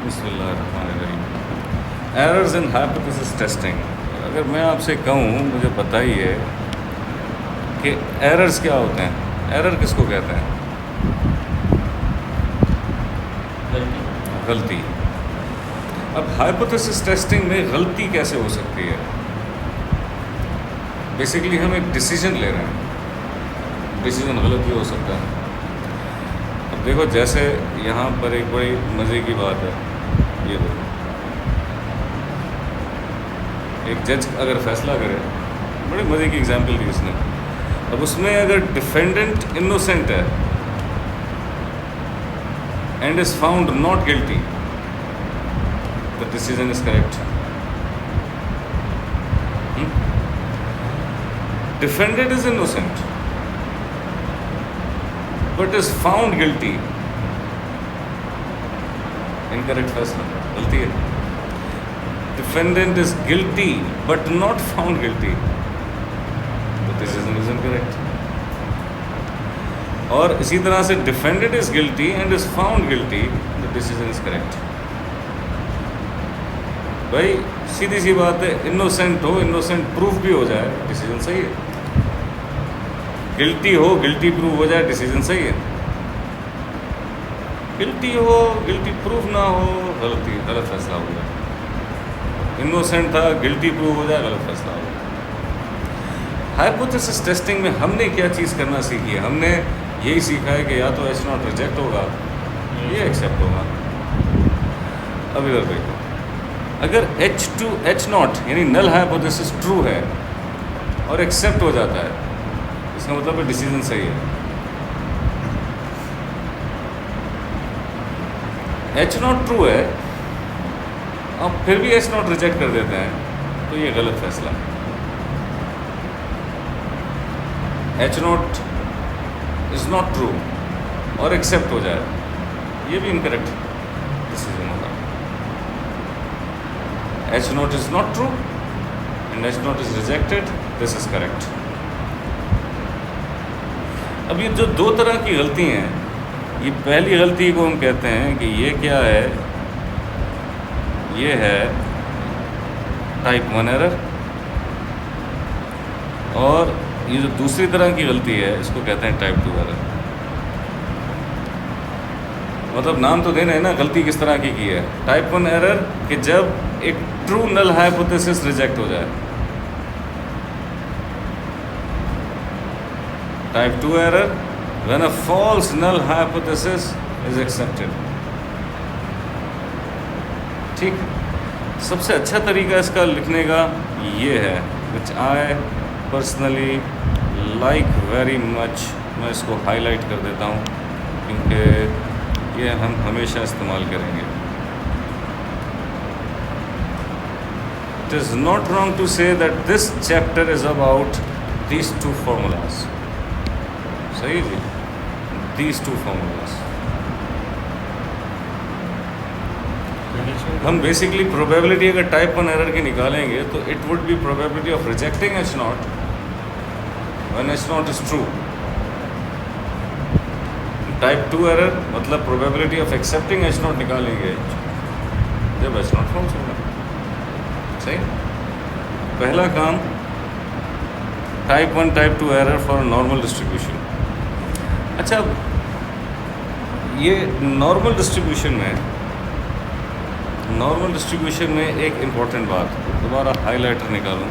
बिस्मिल्लाहिर्रहमानिर्रहीम। Errors in hypothesis testing. अगर मैं आपसे कहूँ, मुझे बताइए कि एरर्स क्या होते हैं? एरर किसको कहते हैं? गलती। अब हाइपोथेसिस टेस्टिंग में गलती कैसे हो सकती है? बेसिकली हम एक डिसीजन ले रहे हैं, डिसीजन गलत भी हो सकता है। अब देखो, जैसे यहाँ पर एक बड़ी मज़े की बात है, ये देखो, एक जज अगर फैसला करे, बड़ी मज़े की एग्जांपल दी उसने। अब उसमें अगर डिफेंडेंट इनोसेंट है and is found not guilty, the decision is correct. Defendant is innocent but is found guilty, incorrect फैसला, गलती है। Defendant is guilty but not found guilty, the decision is incorrect. और इसी तरह से defendant is guilty and is found guilty, the decision is correct. भाई सीधी सी बात है, इनोसेंट हो, इनोसेंट प्रूफ भी हो जाए, डिसीजन सही है। गिल्टी हो, गिल्टी प्रूफ हो जाए, डिसीजन सही है। गिल्टी हो, गिल्टी प्रूफ ना हो, गलत फैसला हो गया। इनोसेंट था, गिल्टी प्रूफ हो जाए, गलत फैसला हो गया। हाइपोथेसिस टेस्टिंग में हमने क्या चीज़ करना सीखी है? हमने यही सीखा है कि या तो H0 रिजेक्ट होगा, ये एक्सेप्ट होगा। अब इधर देखो, अगर H0 यानी नल हाइपोथेसिस ट्रू है और एक्सेप्ट हो जाता है, इसका मतलब है डिसीजन सही है। H0 ट्रू है, अब फिर भी H0 रिजेक्ट कर देते हैं, तो ये गलत फैसला है। H0 इज़ नॉट ट्रू और एक्सेप्ट हो जाए, ये भी इनकरेक्ट डिसीजन होगा। H0 is not true and H0 is rejected, this is correct. अब ये जो दो तरह की गलती हैं, ये पहली गलती को हम कहते हैं कि ये क्या है, ये है टाइप 1 एरर। और ये जो दूसरी तरह की गलती है, इसको कहते हैं टाइप 2 एरर। मतलब नाम तो देना है ना, गलती किस तरह की है। टाइप 1 एरर कि जब एक ट्रू नल हाइपोथेसिस रिजेक्ट हो जाए। Type 2 error when a false null hypothesis is accepted. ठीक, सबसे अच्छा तरीका इसका लिखने का ये है, which I personally like very much. मैं इसको हाईलाइट कर देता हूँ क्योंकि ये हम हमेशा इस्तेमाल करेंगे। It is not wrong to say that this chapter is about these two formulas. सही जी, दीज टू फॉर्मूलाज। हम बेसिकली प्रोबेबिलिटी अगर टाइप 1 एरर की निकालेंगे तो it would be probability of rejecting H0 when H0 is true। Type 2 error मतलब probability of accepting H0 निकालेंगे जब H0 फॉल्स होगा। सही, पहला काम type 1 type 2 error for normal distribution. अच्छा, ये नॉर्मल डिस्ट्रीब्यूशन में एक इम्पॉर्टेंट बात, दोबारा हाइलाइटर निकालूं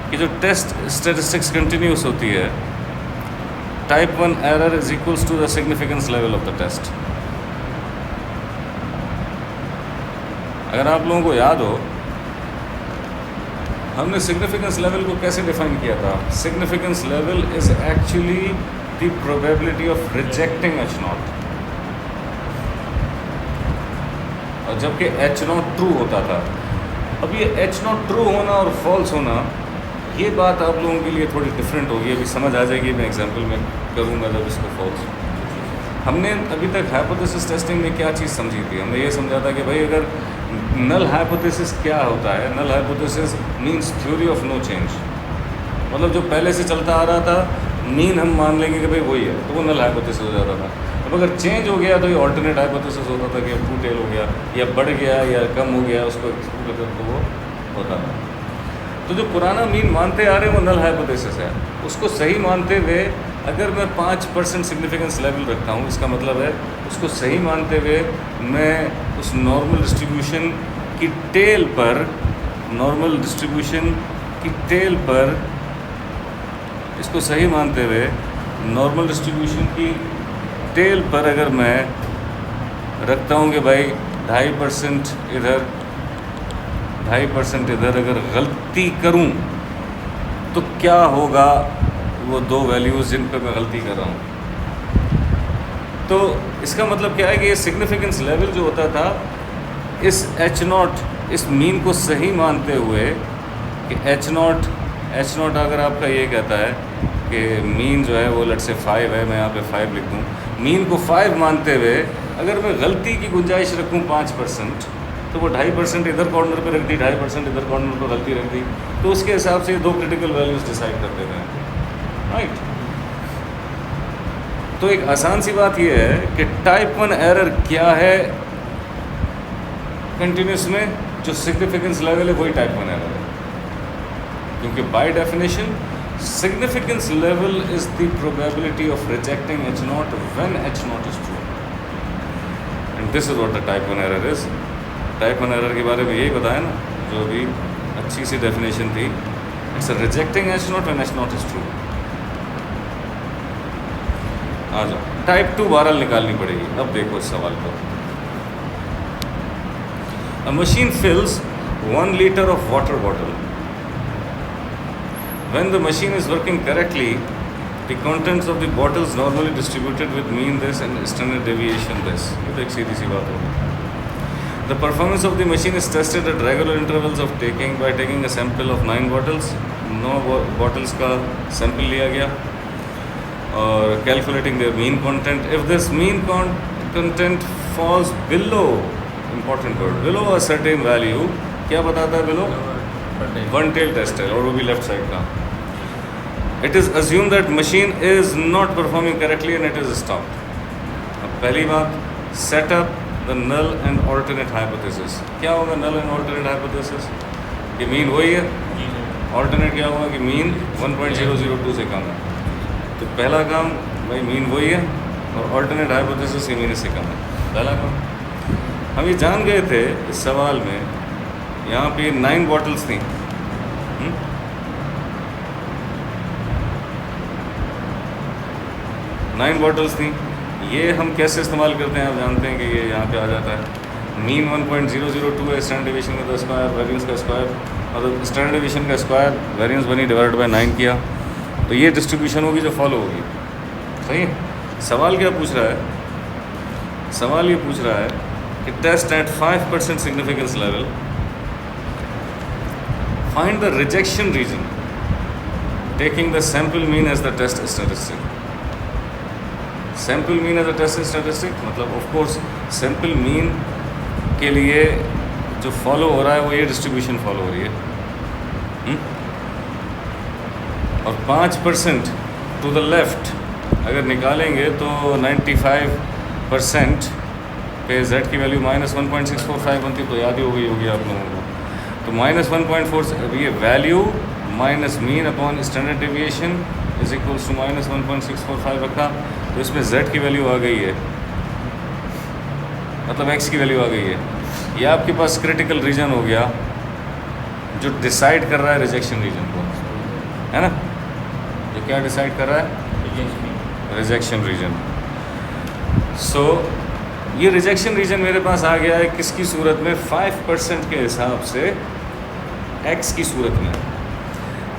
कि जो टेस्ट स्टैटिस्टिक्स कंटिन्यूस होती है, type 1 error is equals to the significance level of the test. अगर आप लोगों को याद हो, हमने सिग्निफिकेंस लेवल को कैसे डिफाइन किया था? Significance level is actually the probability of rejecting H0, और जबकि H0 ट्रू होता था। अब ये H0 ट्रू होना और फॉल्स होना, ये बात आप लोगों के लिए थोड़ी डिफरेंट होगी, अभी समझ आ जाएगी। मैं एग्जांपल में करूँगा जब इसको फॉल्स। हमने अभी तक हाइपोथेसिस टेस्टिंग में क्या चीज़ समझी थी? हमने ये समझा था कि भाई अगर नल हाइपोथेसिस क्या होता है, null hypothesis means theory of no change. मतलब जो पहले से चलता आ रहा था, मीन हम मान लेंगे कि भाई वही है, तो वो नल हाइपोथेसिस हो जाता था। अब अगर चेंज हो गया तो ये ऑल्टरनेट हाइपोथेसिस होता था कि अब टू टेल हो गया या बढ़ गया या कम हो गया, उसको एक्सक्लूड करते तो वो होता था। तो जो पुराना मीन मानते आ रहे हैं वो नल हाइपोथेसिस है। उसको सही मानते हुए अगर मैं 5% सिग्निफिकेंस लेवल रखता हूँ, इसका मतलब है उसको सही मानते हुए मैं उस नॉर्मल डिस्ट्रीब्यूशन की टेल पर, नॉर्मल डिस्ट्रीब्यूशन की टेल पर, इसको सही मानते हुए नॉर्मल डिस्ट्रीब्यूशन की टेल पर अगर मैं रखता हूँ कि भाई 2.5% इधर 2.5% इधर, अगर गलती करूँ तो क्या होगा, वो दो वैल्यूज़ जिन पर मैं गलती कर रहा हूँ। तो इसका मतलब क्या है कि ये सिग्निफिकेंस लेवल जो होता था, इस H0, इस मीन को सही मानते हुए कि H0 अगर आपका ये कहता है कि मीन जो है वो लेट से 5 है, मैं यहाँ पे 5 लिख दूँ, मीन को 5 मानते हुए अगर मैं गलती की गुंजाइश रखूँ 5%, तो वो 2.5% इधर कॉर्नर पे रख दी, 2.5% इधर कॉर्नर पे गलती रख दी, तो उसके हिसाब से दो क्रिटिकल वैल्यूज़ डिसाइड कर देते हैं, राइट। तो एक आसान सी बात ये है कि टाइप 1 एरर क्या है कंटिन्यूस में, जो सिग्निफिकेंस लेवल है वही टाइप 1 एरर है, क्योंकि by definition significance level is the probability of rejecting H0 when H0 is true, and this is what the type 1 error is. Type 1 error के बारे में यही बताया ना, जो अभी अच्छी सी डेफिनेशन थी, it's rejecting H0 when H0 is true. आ जाओ, टाइप 2 बहरहाल निकालनी पड़ेगी। अब देखो इस सवाल को, a machine fills 1 liter of water bottle. When the machine is working correctly, the contents of the bottle is normally distributed with mean this and standard deviation this. ये तो एक सीधी सी बात होगी। The performance of the machine is tested at regular intervals of by taking a sample of 9 bottles. 9 bottles का sample लिया गया और calculating their mean content. If this mean content falls below, important word, below a certain value, क्या बताता है below? One tail test है और वो भी लेफ्ट साइड का। It is assume that machine is not performing correctly and it is stopped. अब पहली बात, set up the null and alternate hypothesis. क्या होगा नल एंड ऑल्टरनेट हाइपोथेसिस? कि मीन वही है, ऑल्टरनेट क्या होगा कि मीन 1.002 से कम है। तो पहला काम भाई मीन वही है और ऑल्टरनेट हाइपोथेसिस की मीन इससे कम है, पहला काम। हम ये जान गए थे इस सवाल में, यहाँ पे 9 बॉटल्स थी, 9 बॉटल्स थी। ये हम कैसे इस्तेमाल करते हैं, आप जानते हैं कि ये यहाँ पे आ जाता है। मीन 1.002 है, स्टैंडर्ड डेविएशन का स्क्वायर, वेरिएंस का स्क्वायर, मतलब स्टैंडर्ड डेविएशन का स्क्वायर, वेरिएंस बनी डिवाइडेड बाय 9 किया, तो ये डिस्ट्रीब्यूशन होगी जो फॉलो होगी। सही है। सवाल क्या पूछ रहा है? सवाल ये पूछ रहा है कि test at 5% significance level, find the rejection region taking the sample mean as the test statistic. Sample mean as a test statistic मतलब of course sample mean के लिए जो फॉलो हो रहा है वो ये डिस्ट्रीब्यूशन फॉलो हो रही है। और 5% टू द लेफ्ट अगर निकालेंगे तो 95% पे z की वैल्यू -1.645 बनती, तो याद ही हो गई होगी आप लोगों को। तो -1.4, ये value minus mean upon standard deviation is equals to -1.645 रखा, तो इसमें z की वैल्यू आ गई है, मतलब x की वैल्यू आ गई है। ये आपके पास क्रिटिकल रीजन हो गया जो डिसाइड कर रहा है रिजेक्शन रीजन को, है ना। जो क्या डिसाइड कर रहा है? Rejection reason. सो ये रिजेक्शन रीजन मेरे पास आ गया है किसकी सूरत में? 5% के हिसाब से x की सूरत में।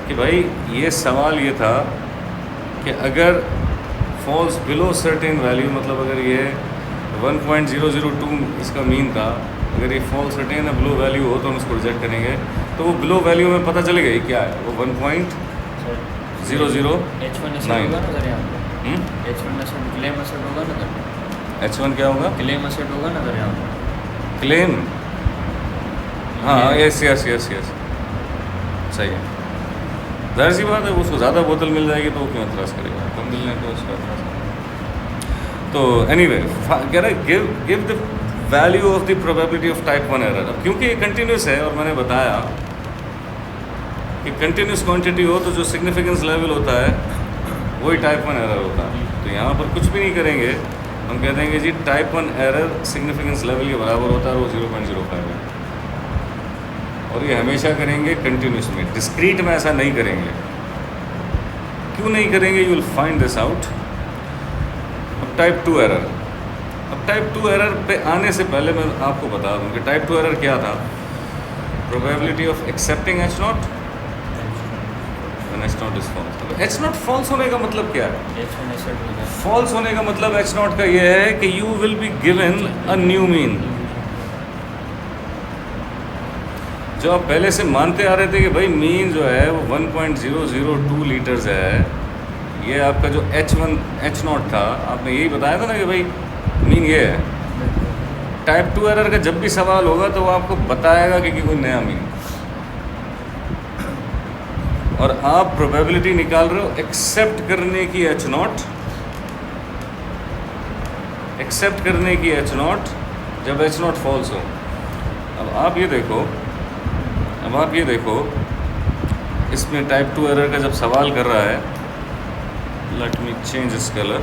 कि भाई ये सवाल ये था कि अगर फॉल्स बिलो सर्टेन वैल्यू, मतलब अगर ये 1.002 इसका मीन था, अगर ये फॉल्स सर्टेन बिलो वैल्यू हो तो हम उसको रिजेक्ट करेंगे। तो वो बिलो वैल्यू में पता चलेगा ये क्या है, वो 1.009। H1 क्या होगा? क्लेम असेट होगा ना अगर यहाँ पर क्लेम, हाँ यस सही है। जाहिर सी बात है उसको ज़्यादा बोतल मिल जाएगी तो वो क्यों एतराज़ करेगा, कम मिलने तो उसका एतराज़ करेगा। तो एनीवे कह रहा है give the value of the probability of type 1 error. अब क्योंकि ये कंटिन्यूस है और मैंने बताया कि कंटिन्यूस क्वांटिटी हो तो जो सिग्निफिकेंस लेवल होता है वही टाइप 1 एरर होता है। तो यहाँ पर कुछ भी नहीं करेंगे, हम कह देंगे जी टाइप 1 एरर सिग्निफिकेंस लेवल के बराबर होता है, वो 0.05 है। और ये हमेशा करेंगे कंटिन्यूस में, डिस्क्रीट में ऐसा नहीं करेंगे। क्यों नहीं करेंगे? You will find this out. अब टाइप 2 एरर, अब टाइप 2 एरर पे आने से पहले मैं आपको बता दूं कि टाइप 2 एरर क्या था। Probability of accepting H nought H nought is false. H nought false होने का मतलब क्या है? फॉल्स होने का मतलब एच नॉट का ये है कि you will be given a new mean. जो आप पहले से मानते आ रहे थे कि भाई मीन जो है वो 1.002 लीटर्स है, ये आपका जो एच नॉट था, आपने यही बताया था ना कि भाई मीन ये है। टाइप 2 एरर का जब भी सवाल होगा तो वो आपको बताएगा कि कोई नया मीन, और आप प्रोबेबिलिटी निकाल रहे हो एक्सेप्ट करने की एच नॉट, एक्सेप्ट करने की एच नॉट जब एच नॉट फॉल्स हो। अब आप ये देखो, अब आप ये देखो, इसमें टाइप 2 एरर का जब सवाल कर रहा है, let me change this colour,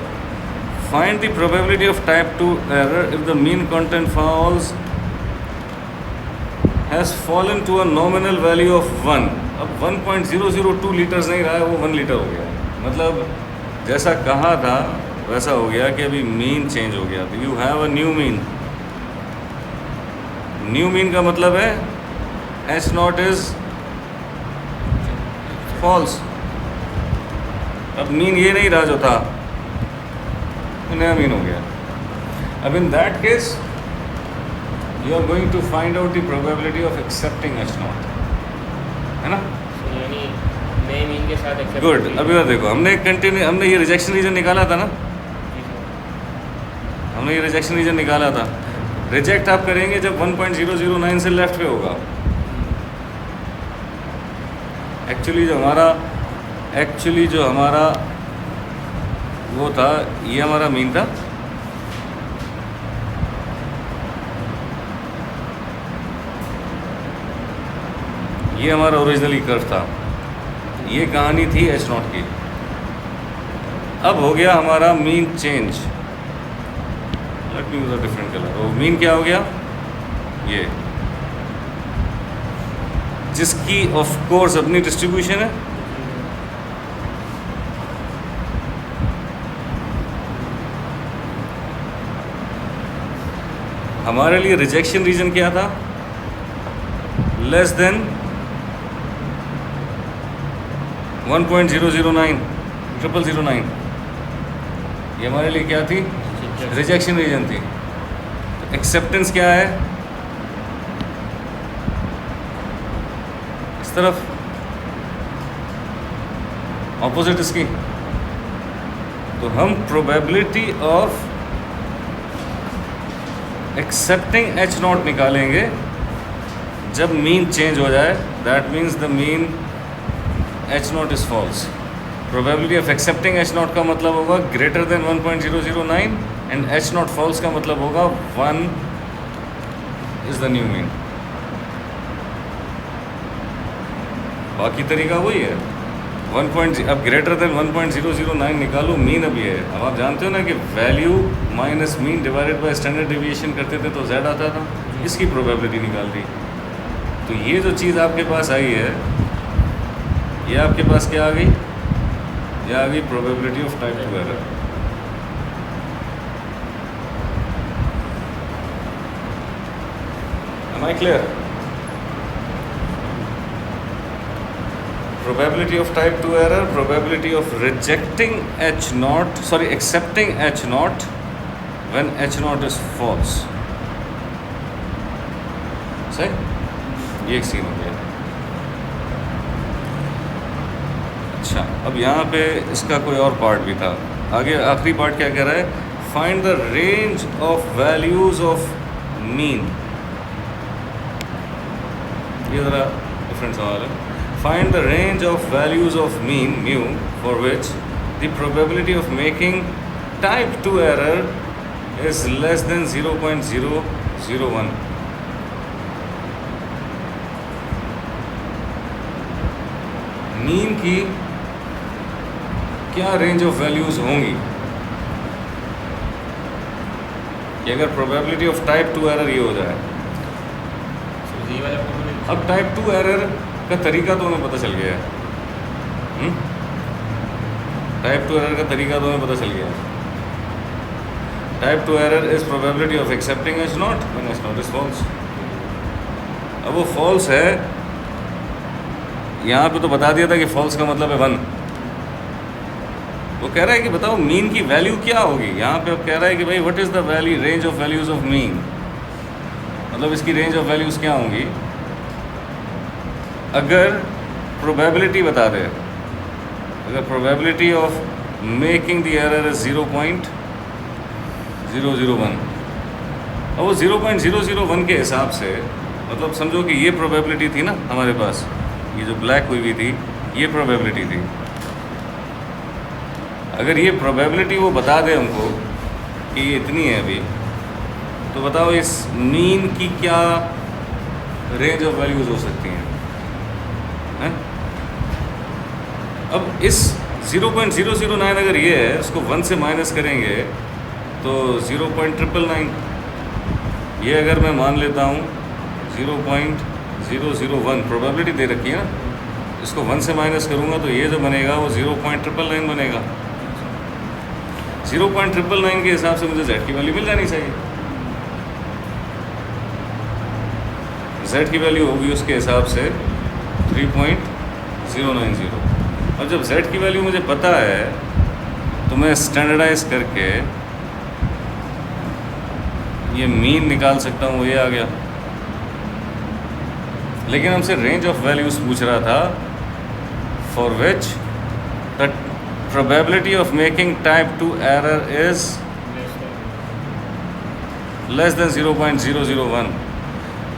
find the probability of type 2 error if the mean content falls has fallen to a nominal value of 1। अब 1.002 लीटर्स नहीं रहा है, वो 1 लीटर हो गया। मतलब जैसा कहा था वैसा हो गया कि अभी मीन चेंज हो गया। You have a new mean. New mean का मतलब है एच नॉट इज फॉल्स। अब मीन ये नहीं रहा जो था, नया मीन हो गया। अब in that case you are going to find out the probability of accepting H nought, है ना? यानी नए मीन के साथ एक्सेप्ट। गुड। अभी और देखो, हमने ये रिजेक्शन रीजन निकाला था ना, हमने ये रिजेक्शन रीजन निकाला था। रिजेक्ट आप करेंगे जब 1.009 से लेफ्ट पे होगा। एक्चुअली जो हमारा वो था, ये हमारा मीन था। ये हमारा ओरिजिनली कर्व था। ये कहानी थी एच नॉट की। अब हो गया हमारा mean change. Let me use a different colour. वो मीन क्या हो गया? ये, जिसकी ऑफ कोर्स अपनी डिस्ट्रीब्यूशन है। हमारे लिए रिजेक्शन रीजन क्या था? Less than 1.009 0009। ये हमारे लिए क्या थी? रिजेक्शन रीजन थी। एक्सेप्टेंस क्या है? इस तरफ, ऑपोजिट इसकी। तो हम probability of accepting H nought निकालेंगे जब मीन चेंज हो जाए। That means the mean H nought is false. Probability of accepting H nought का मतलब होगा greater than 1.009 and H nought false का मतलब होगा 1 इज द न्यू मीन। बाकी तरीका वही है। अब ग्रेटर देन 1.009 निकालो, मीन अभी है। अब आप जानते हो ना कि value minus mean divided by standard deviation करते थे तो z आता था। इसकी प्रोबेबिलिटी निकाल दी। तो ये जो चीज़ आपके पास आई है, ये आपके पास क्या आ गई? ये आ गई probability of type 2 error. Am I clear? Probability of type 2 error, probability of rejecting H naught, sorry, accepting H naught when H naught is false. सही? ये एक सीन हो गया। अच्छा, अब यहाँ पे इसका कोई और पार्ट भी था। आगे आखिरी पार्ट क्या कह रहा है? Find the range of values of mean. ये ज़रा डिफरेंट सवाल है। Find the range of values of mean mu for which the probability of making type 2 error is less than 0.001. Mean की क्या रेंज ऑफ वैल्यूज होंगी कि अगर probability of type 2 error ये हो जाए? ये वाला probability- अब टाइप 2 एरर का तरीका तो हमें पता चल गया है। टाइप 2 एरर का तरीका तो हमें पता चल गया है। Type 2 error is probability of accepting H nought when H nought is false. अब वो फॉल्स है, यहाँ पे तो बता दिया था कि फॉल्स का मतलब है 1। वो कह रहा है कि बताओ मीन की वैल्यू क्या होगी। यहाँ पे अब कह रहा है कि भाई what is the value range of values of mean, मतलब इसकी रेंज ऑफ वैल्यूज क्या होंगी अगर प्रोबेबिलिटी बता दे। अगर probability of making the error is 0.001, अब वो 0.001 के हिसाब से मतलब समझो कि ये प्रोबेबिलिटी थी ना हमारे पास, ये जो ब्लैक हुई हुई थी ये प्रोबेबिलिटी थी। अगर ये प्रोबेबिलिटी वो बता दे हमको कि ये इतनी है अभी, तो बताओ इस मीन की क्या रेंज ऑफ वैल्यूज हो सकती हैं? अब इस 0.009 अगर ये है, उसको 1 से माइनस करेंगे तो 0.999। ये अगर मैं मान लेता हूँ 0.001 प्रोबेबिलिटी दे रखी है ना, इसको 1 से माइनस करूँगा तो ये जो बनेगा वो 0.999 बनेगा। 0.999 के हिसाब से मुझे z की वैल्यू मिल जानी चाहिए। z की वैल्यू होगी उसके हिसाब से 3.090। अब जब z की वैल्यू मुझे पता है तो मैं स्टैंडर्डाइज करके ये मीन निकाल सकता हूँ, वो ये आ गया। लेकिन हमसे रेंज ऑफ वैल्यूज पूछ रहा था for which the probability of making type 2 error is less than 0.001।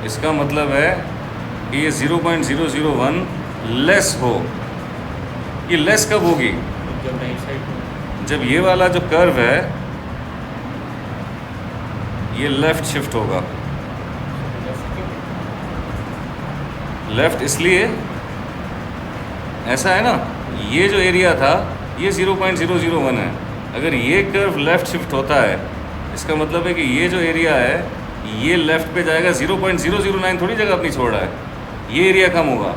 इसका मतलब है कि ये 0.001 लेस हो। ये लेस कब होगी? जब राइट साइड जब ये वाला जो कर्व है ये लेफ्ट शिफ्ट होगा। लेफ्ट इसलिए ऐसा है ना, ये जो एरिया था ये 0.001 है। अगर ये कर्व लेफ्ट शिफ्ट होता है इसका मतलब है कि ये जो एरिया है ये लेफ्ट पे जाएगा। 0.009 थोड़ी जगह अपनी छोड़ रहा है, ये एरिया कम होगा।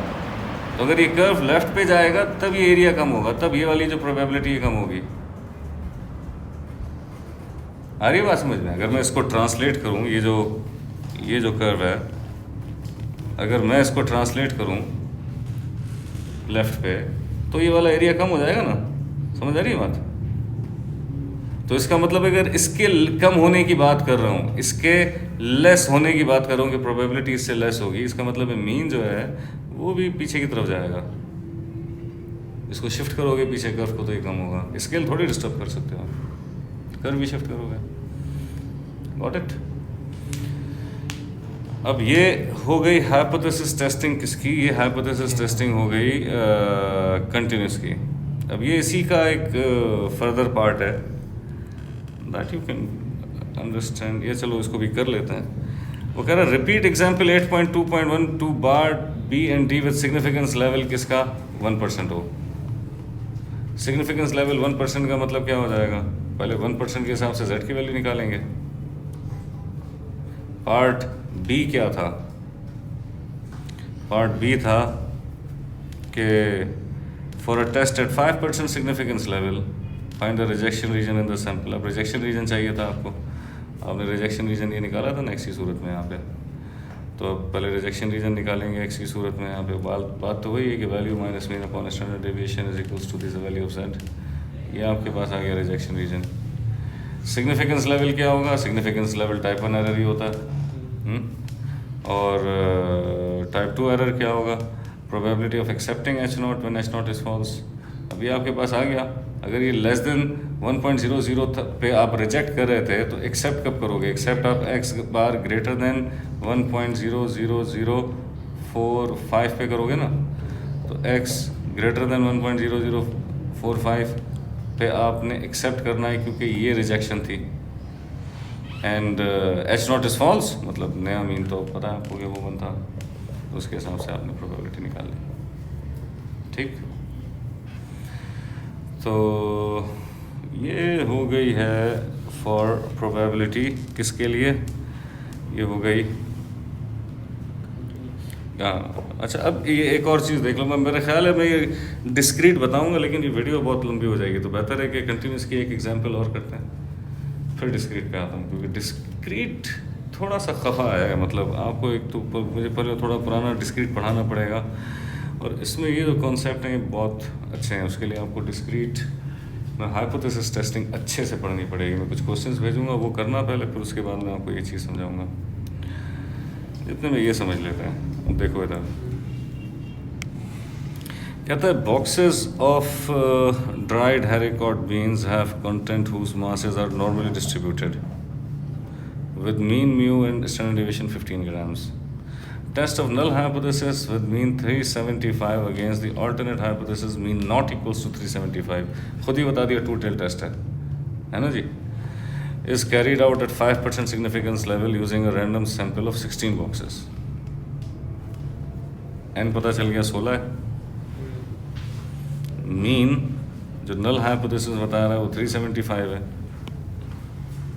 तो अगर ये कर्व लेफ्ट पे जाएगा तब ये एरिया कम होगा, तब ये वाली जो प्रोबेबिलिटी है कम होगी। आ रही बात समझ में? अगर मैं इसको ट्रांसलेट करूँ, ये जो कर्व है अगर मैं इसको ट्रांसलेट करूँ लेफ्ट पे तो ये वाला एरिया कम हो जाएगा ना। समझ आ रही है बात? तो इसका मतलब अगर इसके कम होने की बात कर रहा हूँ, इसके लेस होने की बात कर रहा हूँ कि प्रोबेबिलिटी इससे लेस होगी, इसका मतलब है मीन जो है वो भी पीछे की तरफ जाएगा। इसको शिफ्ट करोगे पीछे कर्व को तो ये कम होगा। स्केल थोड़ी डिस्टर्ब कर सकते हो आप, कर्व भी शिफ्ट करोगे। Got it? अब ये हो गई हाइपोथेसिस टेस्टिंग किसकी? ये हाइपोथेसिस टेस्टिंग हो गई कंटिन्यूस की। अब ये इसी का एक फर्दर पार्ट है दैट यू कैन अंडरस्टैंड। ये चलो इसको भी कर लेते हैं। वो कह रहा है repeat example 8.2.1 to bar B and D with significance level किसका 1% हो। सिग्निफिकेंस लेवल 1% का मतलब क्या हो जाएगा? पहले 1% के हिसाब से z की वैल्यू निकालेंगे। पार्ट बी क्या था? पार्ट बी था कि for a test at 5% significance level find the rejection region in the sample. अब रिजेक्शन रीजन चाहिए था आपको, आपने रिजेक्शन रीजन ये निकाला था ना x की सूरत में यहाँ पे। तो अब पहले रिजेक्शन रीजन निकालेंगे x की सूरत में। यहाँ पे बात तो वही है कि value minus mean upon standard deviation is equals to this value of z। ये आपके पास आ गया रिजेक्शन रीजन। सिग्निफिकेंस लेवल क्या होगा? सिग्निफिकेंस लेवल टाइप 1 एरर ही होता है। और टाइप 2 एरर क्या होगा? Probability of accepting h nought when h nought is false. अब ये आपके पास आ गया। अगर ये लेस देन 1.00 पे आप रिजेक्ट कर रहे थे तो एक्सेप्ट कब करोगे? एक्सेप्ट आप x बार ग्रेटर देन 1.00045 पे करोगे ना। तो x ग्रेटर देन 1.0045 पे आपने एक्सेप्ट करना है क्योंकि ये रिजेक्शन थी, and H nought is false, मतलब नया मीन तो पता है आपको कि वो बनता, तो उसके हिसाब से आपने प्रोबेबिलिटी निकाल ली। ठीक, तो ये हो गई है फॉर प्रोबेबिलिटी। किसके लिए ये हो गई? अच्छा, अब ये एक और चीज़ देख लो। मैं, मेरा ख्याल है मैं ये डिस्क्रीट बताऊंगा, लेकिन ये वीडियो बहुत लंबी हो जाएगी, तो बेहतर है कि कंटिन्यूस की एक एग्जांपल और करते हैं, फिर डिस्क्रीट पे आता हूँ, क्योंकि डिस्क्रीट थोड़ा सा खफा आएगा। मतलब आपको एक तो मुझे पहले थोड़ा पुराना डिस्क्रीट पढ़ाना पड़ेगा, और इसमें ये जो कॉन्सेप्ट हैं ये बहुत अच्छे हैं। उसके लिए आपको डिस्क्रीट में हाइपोथेसिस टेस्टिंग अच्छे से पढ़नी पड़ेगी। मैं कुछ क्वेश्चंस भेजूंगा, वो करना पहले, फिर उसके बाद मैं आपको ये चीज़ समझाऊंगा। इतने में ये समझ लेते हैं। अब देखो इधर कहता है boxes of dried haricot beans have content whose masses are normally distributed with mean mu and standard deviation 15 grams. Test of null hypothesis with mean 375 against the alternate hypothesis mean not equals to 375. खुद ही बता दिया, to tail test है ना जी। is carried out at 5% significance level using a random sample of 16 boxes. n पता चल गया 16 है। Mean जो नल हाइपोथेसिस बता रहा है वो 375 है,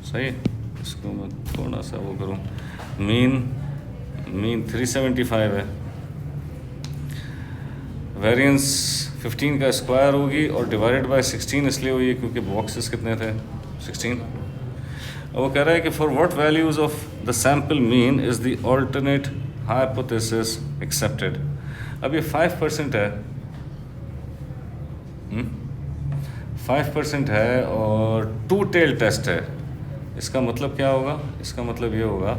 सही है। इसको मैं थोड़ा सा वो करूँ, मीन 375 है, वेरिएंस 15 का स्क्वायर होगी और डिवाइडेड बाय 16 इसलिए हुई है क्योंकि बॉक्सेस कितने थे, 16। और वो कह रहा है कि for what values of the sample mean is the alternate hypothesis accepted. अब ये 5% है, 5% है और टू टेल टेस्ट है। इसका मतलब क्या होगा? इसका मतलब ये होगा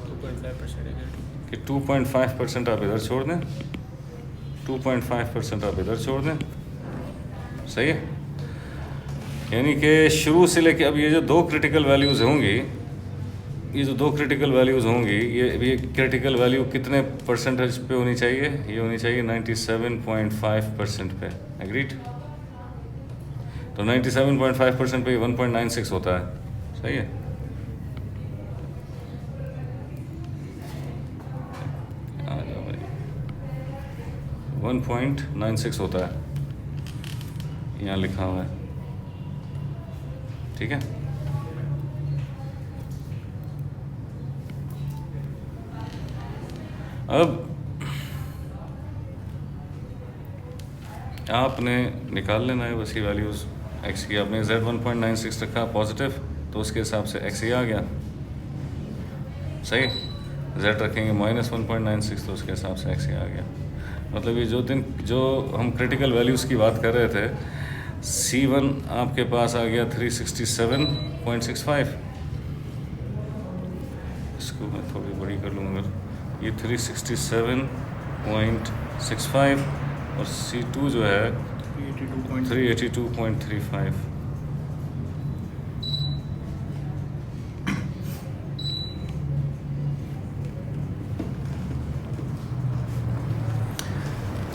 2.5% कि 2.5% आप इधर छोड़ दें, 2.5% आप इधर छोड़ दें, सही है। यानी कि शुरू से लेके अब ये जो दो क्रिटिकल वैल्यूज़ होंगी, ये जो दो क्रिटिकल वैल्यूज़ होंगी, ये क्रिटिकल वैल्यू कितने परसेंटेज पे होनी चाहिए? ये होनी चाहिए 97.5% पे। एग्रीड? तो 97.5% पे 1.96 होता है, सही है। आ जाओ भाई, 1.96 होता है, यहाँ लिखा हुआ है, ठीक है। अब आपने निकाल लेना है बस ये वैल्यूज़ एक्स की। आपने z 1.96 रखा पॉजिटिव, तो उसके हिसाब से एक्स ही आ गया, सही। z रखेंगे -1.96 तो उसके हिसाब से एक्स ही आ गया। मतलब ये जो हम क्रिटिकल वैल्यूज़ की बात कर रहे थे, C1 आपके पास आ गया 367.65। इसको मैं थोड़ी बड़ी कर लूँगा, ये 367.65 और C2 जो है 382.35।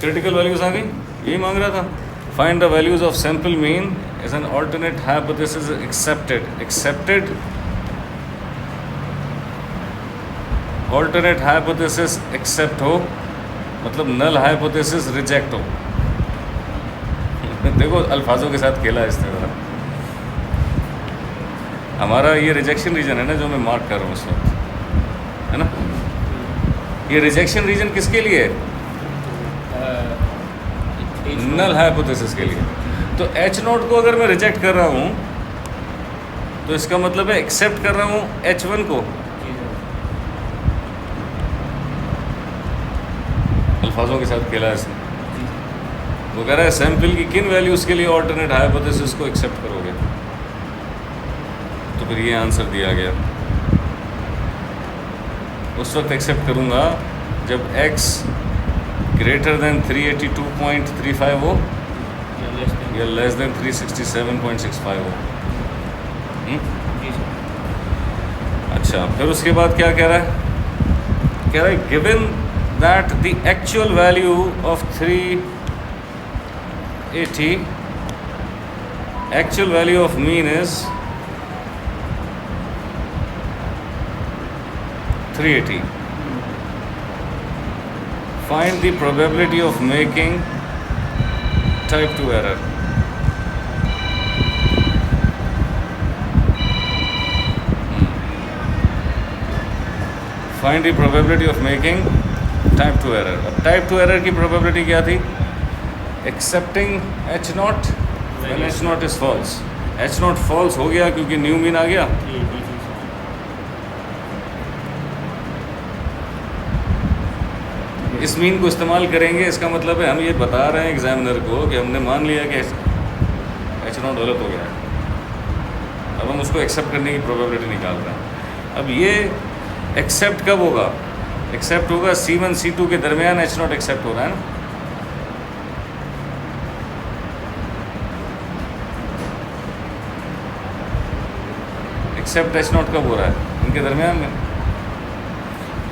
क्रिटिकल वैल्यूज आ गई, यही मांग रहा था। Find the values of sample mean is an alternate hypothesis accepted alternate hypothesis accept हो, मतलब नल हाइपोथेसिस रिजेक्ट हो। देखो अल्फाजों के साथ खेला इसने ज़रा। हमारा ये रिजेक्शन रीजन है ना जो मैं मार्क कर रहा हूँ इस वक्त, है ना। ये रिजेक्शन रीजन किसके लिए है? नल हाइपोथेसिस के लिए। तो H0 को अगर मैं रिजेक्ट कर रहा हूँ तो इसका मतलब है एक्सेप्ट कर रहा हूँ H1 को। अल्फाजों के साथ खेला है इसने। वो कह रहा है सैंपल की किन वैल्यूज़ के लिए ऑल्टरनेट हाइपोथेसिस को एक्सेप्ट करोगे, तो फिर ये आंसर दिया गया। उस वक्त एक्सेप्ट करूँगा जब x ग्रेटर देन 382.35 हो या लेस देन 367.65 हो। अच्छा, फिर उसके बाद क्या कह रहा है? कह रहा है given that the actual value of 380 actual value of mean is 380. Find the probability of making type 2 error. Find the probability of making type 2 error. अब type 2 error की probability क्या थी? Accepting H0 when H0 is false. H0 false हो गया क्योंकि new mean आ गया. इस mean को इस्तेमाल करेंगे, इसका मतलब है हम ये बता रहे हैं एग्जामिनर को कि हमने मान लिया कि H0 गलत हो गया है, अब हम उसको एक्सेप्ट करने की प्रोबेबिलिटी निकाल रहे हैं. अब ये एक्सेप्ट कब होगा? एक्सेप्ट होगा C1 C2 के दरमियान H0 एक्सेप्ट हो रहा है ना. एक्सेप्ट H0 कब हो रहा है? इनके दरमियान में.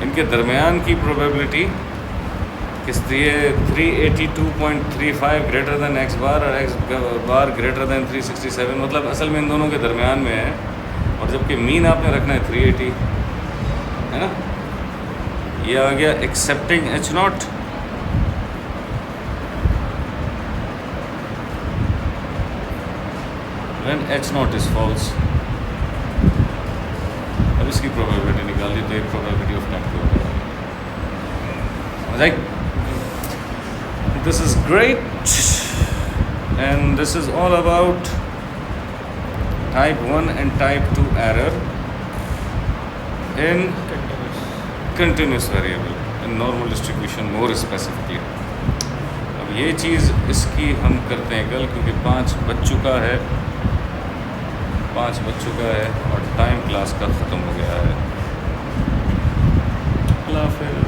इनके दरमियान की प्रोबेबिलिटी किस ये 382.35 ग्रेटर देन x बार और x बार ग्रेटर देन 367, मतलब असल में इन दोनों के दरमियान में है. और जबकि मीन आपने रखना है 380 है ना. ये आ गया accepting H0 when H0 is false. अब इसकी प्रोबेबिलिटी निकाल दी तो एक प्रोबेबिलिटी ऑफ टाइप 2 हो जाएगी. This is great, and this is all about type 1 and type 2 error in continuous variable in normal distribution more specifically. अब ये चीज़ इसकी हम करते हैं कल, क्योंकि 5 बज चुका है और टाइम क्लास का ख़त्म हो गया है. अल्लाह हाफ़िज़.